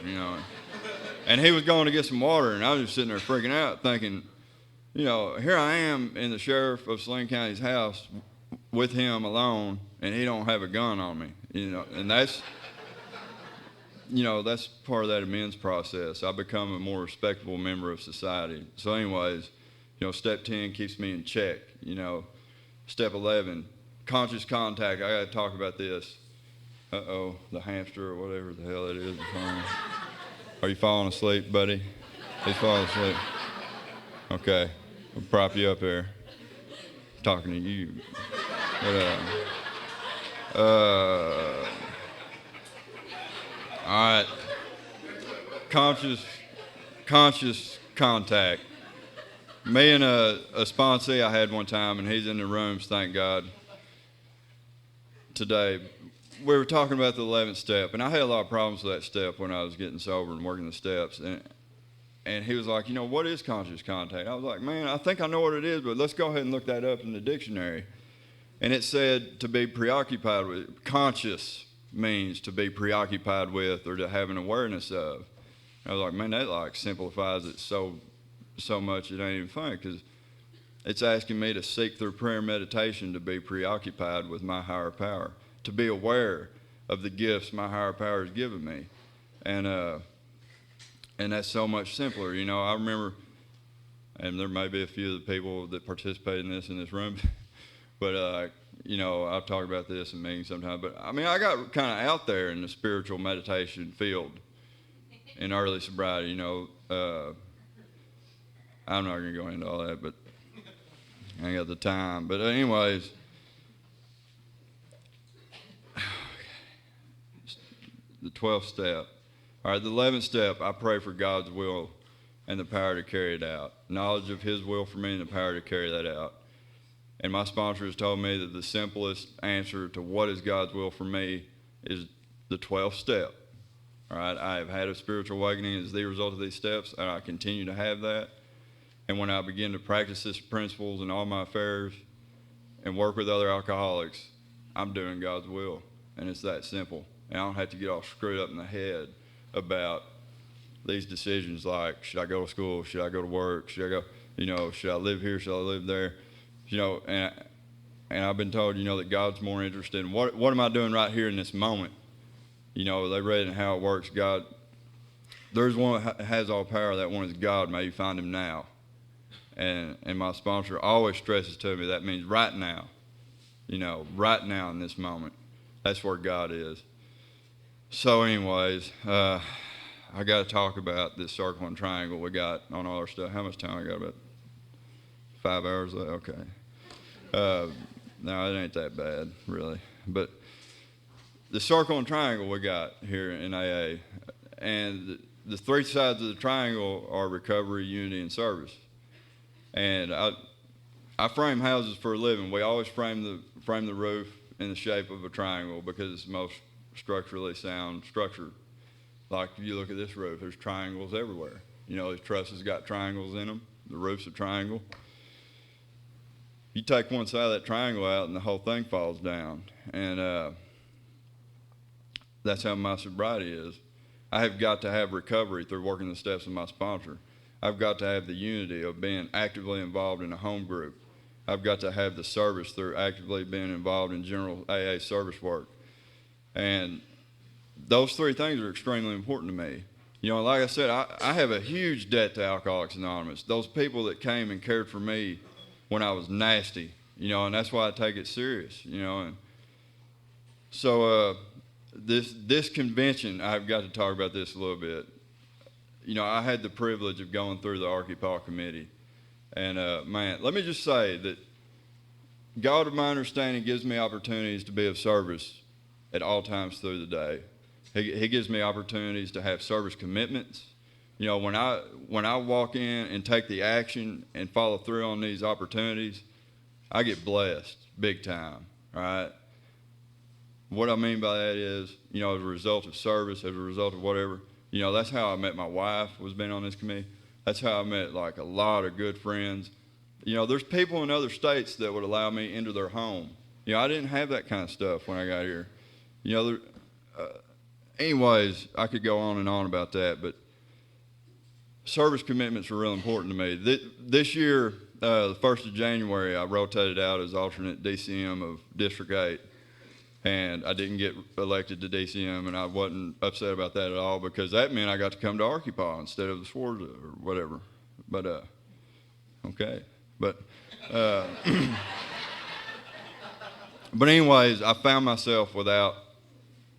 And he was going to get some water, and I was just sitting there freaking out thinking, here I am in the sheriff of Sling County's house with him alone, and he don't have a gun on me, and that's, that's part of that amends process. I become a more respectable member of society. So anyways, step 10 keeps me in check. Step 11, conscious contact. I got to talk about this. Uh-oh, the hamster or whatever the hell it is. Are you falling asleep, buddy? He's falling asleep. Okay, I'll prop you up there. I'm talking to you. But, all right. Conscious contact. Me and a sponsee I had one time, and he's in the rooms, thank God, today. We were talking about the 11th step, and I had a lot of problems with that step when I was getting sober and working the steps. And he was like, what is conscious contact? I was like, man, I think I know what it is, but let's go ahead and look that up in the dictionary. And it said to be preoccupied with. Conscious means to be preoccupied with or to have an awareness of. I was like, man, that simplifies it so much it ain't even funny, because it's asking me to seek through prayer and meditation to be preoccupied with my higher power, to be aware of the gifts my higher power has given me. And that's so much simpler. I remember, and there may be a few of the people that participate in this room, but, I'll talk about this in meetings sometime. But, I got kind of out there in the spiritual meditation field in early sobriety. I'm not going to go into all that, but I ain't got the time. But anyways, the 12th step. All right, the 11th step, I pray for God's will and the power to carry it out. Knowledge of His will for me and the power to carry that out. And my sponsor has told me that the simplest answer to what is God's will for me is the 12th step. All right, I have had a spiritual awakening as the result of these steps, and I continue to have that. And when I begin to practice these principles in all my affairs and work with other alcoholics, I'm doing God's will. And it's that simple. And I don't have to get all screwed up in the head about these decisions like, should I go to school? Should I go to work? Should I go, should I live here? Should I live there? And I've been told, that God's more interested in what am I doing right here in this moment? They read in How It Works, God, there's one that has all power, that one is God, may you find him now. And my sponsor always stresses to me that means right now, right now in this moment. That's where God is. So anyways, I got to talk about this circle and triangle we got on all our stuff. How much time I got? About 5 hours left? Okay. No, it ain't that bad, really. But the circle and triangle we got here in AA, and the three sides of the triangle are recovery, unity, and service. And I frame houses for a living. We always frame the roof in the shape of a triangle because it's the most structurally sound structure. Like if you look at this roof, there's triangles everywhere. These trusses got triangles in them. The roof's a triangle. You take one side of that triangle out and the whole thing falls down. And that's how my sobriety is. I have got to have recovery through working the steps of my sponsor. I've got to have the unity of being actively involved in a home group. I've got to have the service through actively being involved in general AA service work. And those three things are extremely important to me. Like I said, I have a huge debt to Alcoholics Anonymous. Those people that came and cared for me when I was nasty, and that's why I take it serious, And so this convention, I've got to talk about this a little bit. I had the privilege of going through the ARKYPAA committee. And, man, let me just say that God, of my understanding, gives me opportunities to be of service at all times through the day. He gives me opportunities to have service commitments. When I walk in and take the action and follow through on these opportunities, I get blessed big time, all right? What I mean by that is, as a result of service, as a result of whatever, that's how I met my wife, was being on this committee. That's how I met, a lot of good friends. There's people in other states that would allow me into their home. I didn't have that kind of stuff when I got here. Anyways, I could go on and on about that, but service commitments are real important to me. This year, the 1st of January, I rotated out as alternate DCM of District 8. And I didn't get elected to DCM, and I wasn't upset about that at all because that meant I got to come to ARKYPAA instead of the Swarza or whatever. But, okay. But, but anyways, I found myself without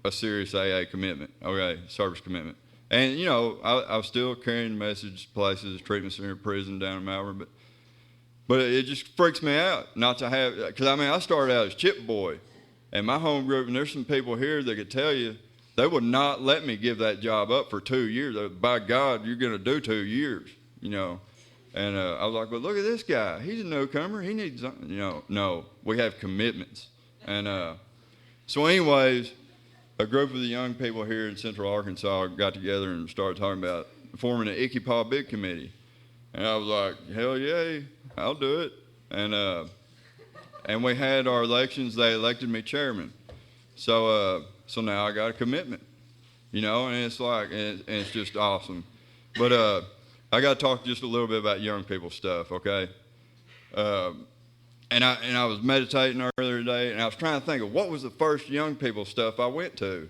a serious AA commitment, okay, service commitment. And, you know, I was still carrying the message to places, treatment center, prison down in Malvern, but it just freaks me out not to have, because, I mean, I started out as chip boy. And my home group, and there's some people here that could tell you, they would not let me give that job up for 2 years. By God, you're going to do 2 years, you know. And I was like, but look at this guy. He's a newcomer. He needs something. You know, no, we have commitments. And so anyways, a group of the young people here in Central Arkansas got together and started talking about forming an ARKYPAA big committee. And I was like, hell yeah, I'll do it. And we had our elections. They elected me chairman. So now I got a commitment, you know, and it's like, and it's just awesome. But I got to talk just a little bit about young people stuff, okay? And I was meditating earlier today, and I was trying to think of what was the first young people stuff I went to.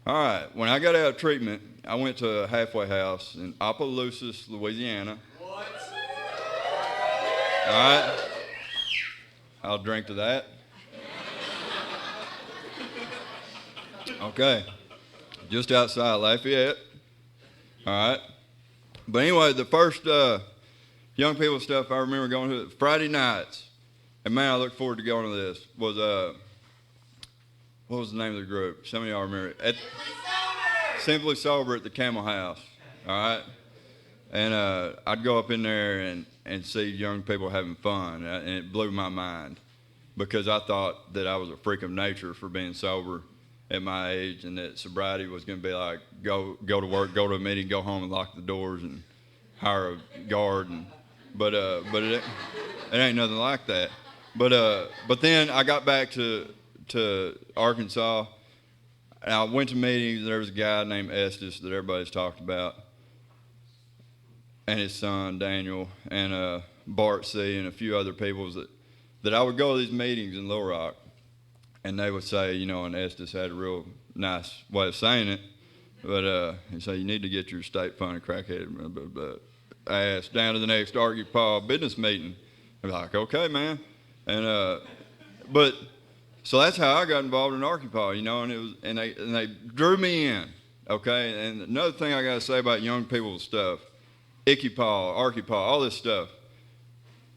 All right, when I got out of treatment, I went to a halfway house in Opelousas, Louisiana. What? All right. I'll drink to that. Okay. Just outside Lafayette. All right. But anyway, the first young people stuff I remember going to Friday nights, and man, I look forward to going to this, was, what was the name of the group? Some of y'all remember it. Simply Sober at the Camel House. All right. And I'd go up in there and see young people having fun, and it blew my mind because I thought that I was a freak of nature for being sober at my age, and that sobriety was going to be like go to work, go to a meeting, go home and lock the doors and hire a guard, but it ain't nothing like that. But then I got back to Arkansas, and I went to meetings. There was a guy named Estes that everybody's talked about, and his son Daniel, and Bart C. and a few other people that I would go to these meetings in Little Rock, and they would say, you know, and Estes had a real nice way of saying it, but he'd say, you need to get your state-funded crackhead ass down to the next ARKYPAA business meeting. I'd be like, okay, man. And but so that's how I got involved in ARKYPAA, you know, and they drew me in, okay. And another thing I got to say about young people's stuff. ARKYPAA, ARKYPAA, all this stuff.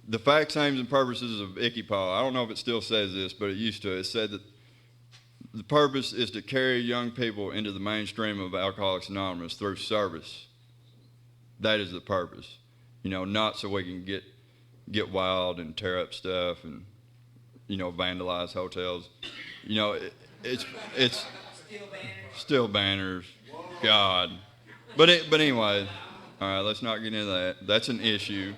The facts, aims, and purposes of ARKYPAA, I don't know if it still says this, but it used to. It said that the purpose is to carry young people into the mainstream of Alcoholics Anonymous through service. That is the purpose. You know, not so we can get wild and tear up stuff and, you know, vandalize hotels. You know, it's still banners. God. But anyway. All right, let's not get into that. That's an issue.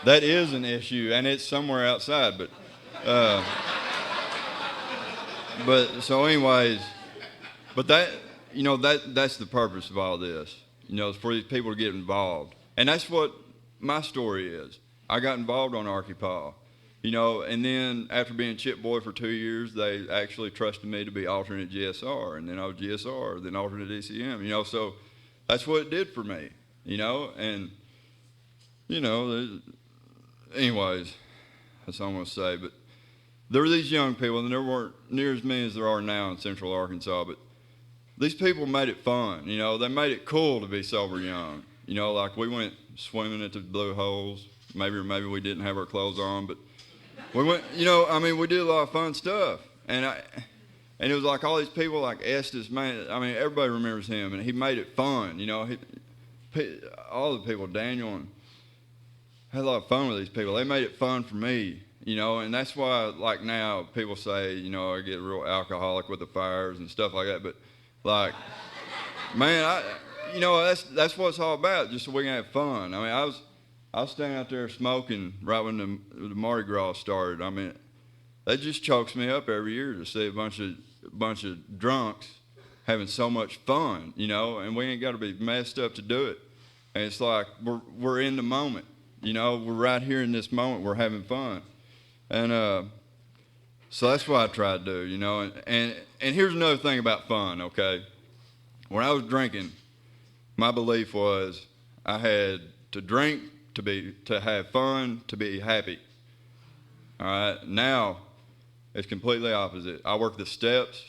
That is an issue, and it's somewhere outside. But so anyways, but that, you know, that's the purpose of all this. You know, it's for these people to get involved, and that's what my story is. I got involved on ARKYPAA, you know, and then after being chip boy for 2 years, they actually trusted me to be alternate GSR, and then I was GSR, then alternate DCM, you know, so that's what it did for me, you know, and, you know, anyways, that's all I'm going to say, but there were these young people, and there weren't near as many as there are now in Central Arkansas, but these people made it fun, you know, they made it cool to be sober young, you know, like we went swimming at the Blue Holes, maybe we didn't have our clothes on, but we went, you know, I mean, we did a lot of fun stuff. And it was like all these people like Estes, man, I mean, everybody remembers him, and he made it fun, you know. All the people, Daniel, and had a lot of fun with these people. They made it fun for me, you know, and that's why, like now, people say, you know, I get real alcoholic with the fires and stuff like that. But, like, man, you know, that's what it's all about, just so we can have fun. I mean, I was standing out there smoking right when the Mardi Gras started. I mean, that just chokes me up every year to see a bunch of drunks having so much fun, you know, and we ain't got to be messed up to do it. And it's like we're in the moment. We're right here in this moment. We're having fun. And so that's what I try to do, And here's another thing about fun, okay? When I was drinking, my belief was I had to drink to have fun, to be happy. All right? Now, it's completely opposite. I work the steps.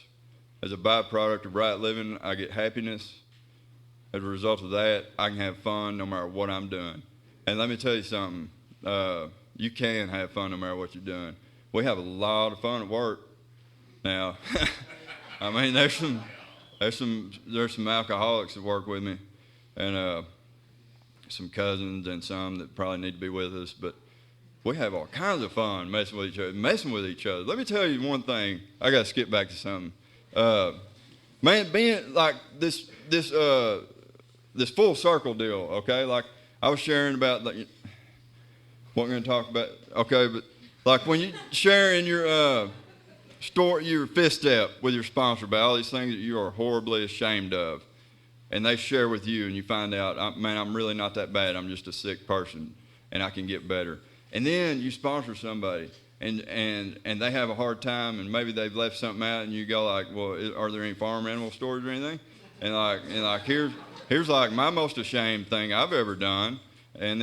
As a byproduct of right living, I get happiness. As a result of that, I can have fun no matter what I'm doing. And let me tell you something. You can have fun no matter what you're doing. We have a lot of fun at work. Now, I mean, there's some alcoholics that work with me, and some cousins and some that probably need to be with us. But we have all kinds of fun messing with each other. Let me tell you one thing. I got to skip back to something. Man, being like this full circle deal, okay? Like I was sharing about what we're going to talk about, okay? But like when you sharing your your fifth step with your sponsor about all these things that you are horribly ashamed of, and they share with you, and you find out, man, I'm really not that bad. I'm just a sick person, and I can get better. And then you sponsor somebody, and they have a hard time, and maybe they've left something out, and you go like, well, are there any farm animal stories or anything? And like here's like my most ashamed thing I've ever done, and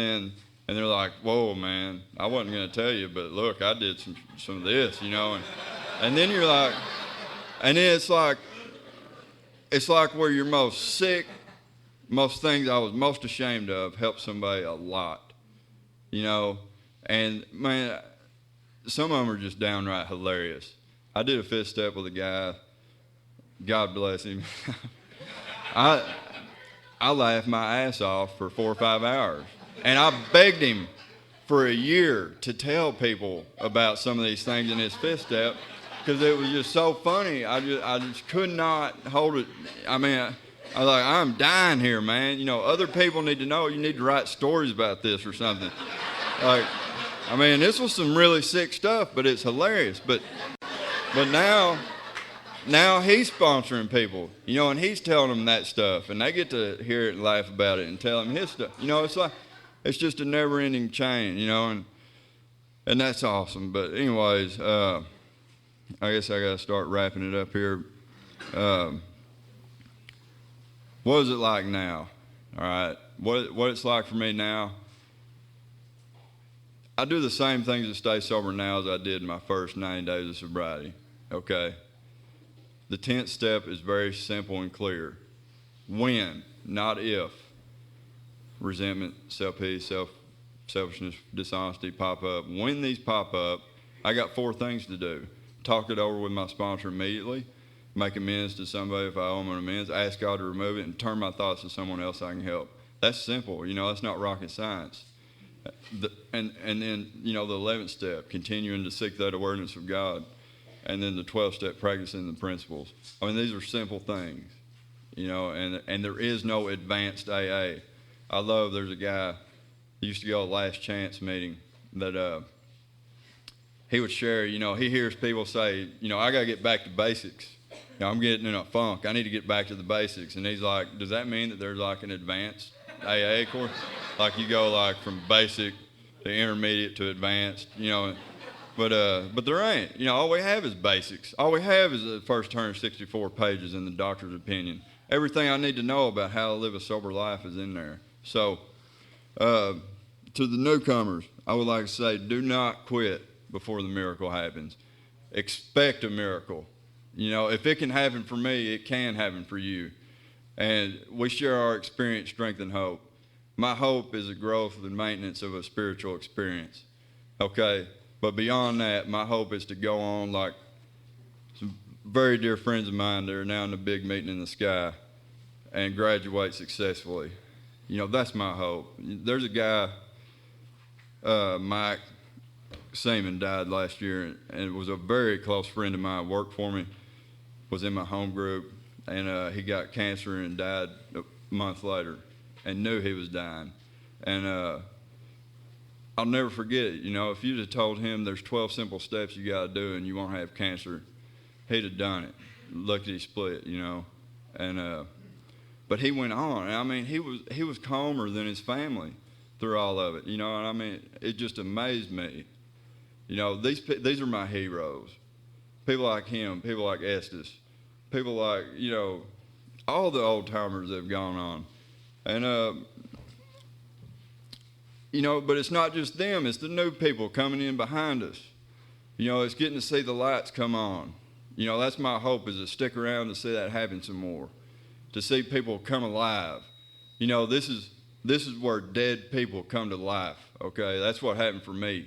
they're like, whoa, man, I wasn't going to tell you, but look, I did some of this, and then you're like, and then it's like where your most sick, most things I was most ashamed of help somebody a lot, and man, some of them are just downright hilarious. I did a fifth step with a guy, God bless him. I laughed my ass off for 4 or 5 hours. And I begged him for a year to tell people about some of these things in his fifth step because it was just so funny. I just could not hold it. I mean, I was like, I'm dying here, man. Other people need to know. You need to write stories about this or something. Like, I mean, this was some really sick stuff, but it's hilarious. But now he's sponsoring people, and he's telling them that stuff, and they get to hear it and laugh about it and tell him his stuff. It's like it's just a never-ending chain, and that's awesome. But anyways, I guess I got to start wrapping it up here. What is it like now? All right, what it's like for me now? I do the same things to stay sober now as I did in my first 90 days of sobriety. Okay. The 10th step is very simple and clear. When, not if, resentment, self-pity, selfishness, dishonesty pop up. When these pop up, I got 4 things to do. Talk it over with my sponsor immediately, make amends to somebody if I owe them an amends, ask God to remove it, and turn my thoughts to someone else I can help. That's simple. That's not rocket science. And then, the 11th step, continuing to seek that awareness of God. And then the 12th step, practicing the principles. I mean, these are simple things, and there is no advanced AA. I love, there's a guy who used to go to Last Chance meeting that he would share, he hears people say, I got to get back to basics. I'm getting in a funk. I need to get back to the basics. And he's like, does that mean that there's like an advanced AA course? Like you go like from basic to intermediate to advanced, But there ain't. All we have is basics. All we have is the first 164 pages in the doctor's opinion. Everything I need to know about how to live a sober life is in there. So, to the newcomers, I would like to say, do not quit before the miracle happens. Expect a miracle. If it can happen for me, it can happen for you. And we share our experience, strength, and hope. My hope is the growth and maintenance of a spiritual experience. Okay? But beyond that, my hope is to go on like some very dear friends of mine that are now in the big meeting in the sky and graduate successfully. That's my hope. There's a guy, Mike Seaman, died last year, and was a very close friend of mine, worked for me, was in my home group, and he got cancer and died a month later and knew he was dying. And I'll never forget it. If you'd have told him there's 12 simple steps you got to do and you won't have cancer, he'd have done it. Look at he split, And But he went on. And I mean, he was calmer than his family through all of it. You know, and I mean, it just amazed me. You know, these are my heroes. People like him, people like Estes, people like, you know, all the old timers that have gone on. And, you know, but it's not just them, it's the new people coming in behind us. You know, it's getting to see the lights come on. You know, that's my hope, is to stick around to see that happen some more, to see people come alive. You know, this is where dead people come to life, okay? That's what happened for me.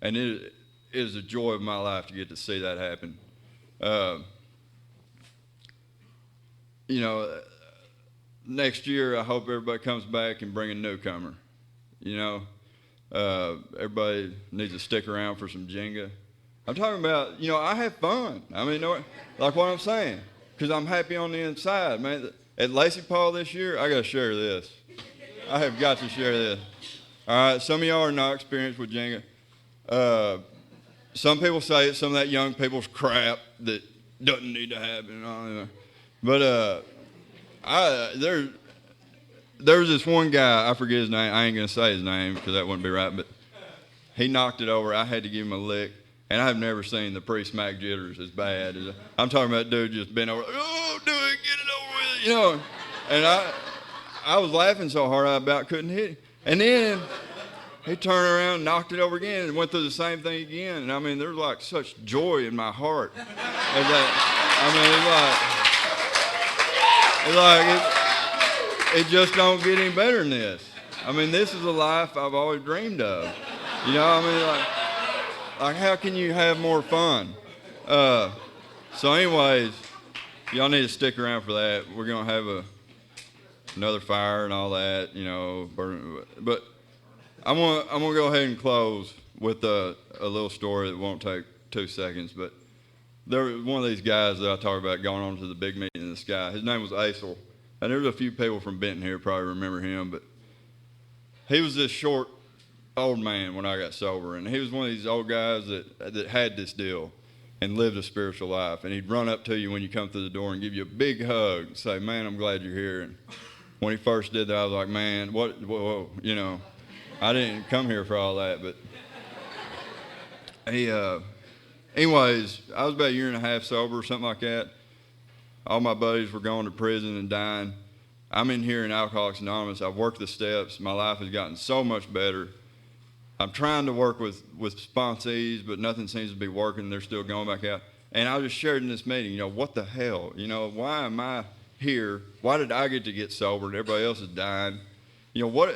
And it is the joy of my life to get to see that happen. You know, next year I hope everybody comes back and bring a newcomer. You know, everybody needs to stick around for some Jenga. I'm talking about, you know, I have fun. I mean, like what I'm saying, because I'm happy on the inside, man. At Lacey Paul this year, I got to share this. I have got to share this. All right, some of y'all are not experienced with Jenga. Some people say it's some of that young people's crap that doesn't need to happen and all that. But there was this one guy, I forget his name. I ain't going to say his name because that wouldn't be right, but he knocked it over. I had to give him a lick, and I've never seen the pre-smack jitters as bad as I'm talking about. Dude just bent over, oh, do it, get it over with it, you know. And I was laughing so hard I about couldn't hit him. And then he turned around, knocked it over again, and went through the same thing again. And I mean, there's like such joy in my heart. It just don't get any better than this. I mean, this is a life I've always dreamed of. You know, I mean, like how can you have more fun? So anyways, y'all need to stick around for that. We're going to have another fire and all that, you know. But I'm gonna go ahead and close with a little story that won't take 2 seconds. But there was one of these guys that I talked about going on to the big meeting in the sky. His name was Asel. And there's a few people from Benton here probably remember him, but he was this short old man when I got sober, and he was one of these old guys that had this deal and lived a spiritual life. And he'd run up to you when you come through the door and give you a big hug and say, man, I'm glad you're here. And when he first did that, I was like, man, whoa, you know, I didn't come here for all that. But anyways, I was about a year and a half sober or something like that. All my buddies were going to prison and dying. I'm in here in Alcoholics Anonymous. I've worked the steps. My life has gotten so much better. I'm trying to work with sponsees, but nothing seems to be working. They're still going back out. And I just shared in this meeting, you know, what the hell? You know, why am I here? Why did I get to get sober and everybody else is dying? You know, what?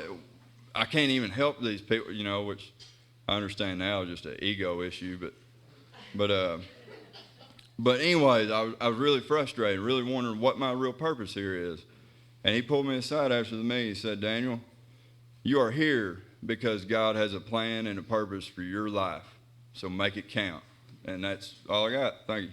I can't even help these people, you know, which I understand now is just an ego issue. But anyways, I was really frustrated, really wondering what my real purpose here is. And he pulled me aside after the meeting. He said, Daniel, you are here because God has a plan and a purpose for your life. So make it count. And that's all I got. Thank you.